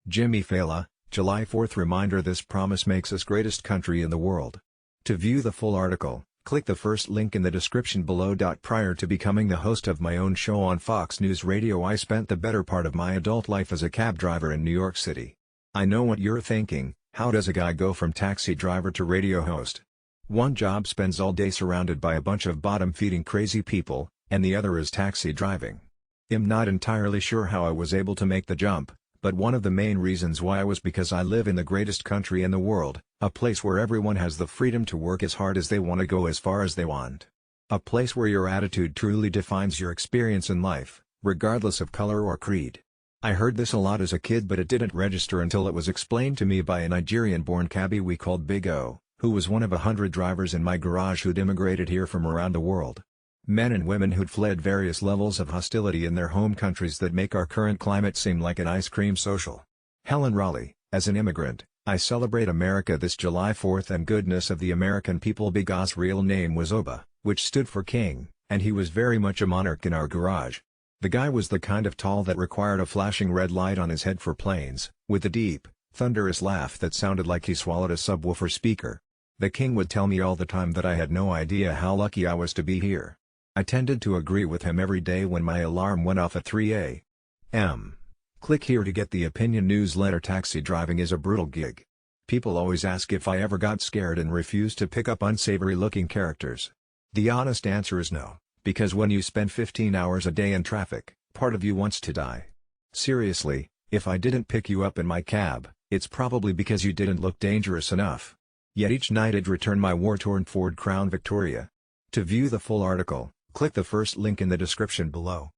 Jimmy Failla, July 4th reminder. This promise makes us greatest country in the world. To view the full article, click the first link in the description below. Prior to becoming the host of my own show on Fox News Radio, I spent the better part of my adult life as a cab driver in New York City. I know what you're thinking, how does a guy go from taxi driver to radio host? One job spends all day surrounded by a bunch of bottom-feeding crazy people, and the other is taxi driving. I'm not entirely sure how I was able to make the jump, but one of the main reasons why was because I live in the greatest country in the world, a place where everyone has the freedom to work as hard as they want to go as far as they want. A place where your attitude truly defines your experience in life, regardless of color or creed. I heard this a lot as a kid, but it didn't register until it was explained to me by a Nigerian-born cabbie we called Big O, who was one of 100 drivers in my garage who'd immigrated here from around the world. Men and women who'd fled various levels of hostility in their home countries that make our current climate seem like an ice cream social. Helen Raleigh, as an immigrant, I celebrate America this July 4th and goodness of the American people. Big O's real name was Oba, which stood for king, and he was very much a monarch in our garage. The guy was the kind of tall that required a flashing red light on his head for planes, with a deep, thunderous laugh that sounded like he swallowed a subwoofer speaker. The king would tell me all the time that I had no idea how lucky I was to be here. I tended to agree with him every day when my alarm went off at 3 a.m. Click here to get the opinion newsletter. Taxi driving is a brutal gig. People always ask if I ever got scared and refused to pick up unsavory-looking characters. The honest answer is no, because when you spend 15 hours a day in traffic, part of you wants to die. Seriously, if I didn't pick you up in my cab, it's probably because you didn't look dangerous enough. Yet each night I'd return my war-torn Ford Crown Victoria. To view the full article, click the first link in the description below.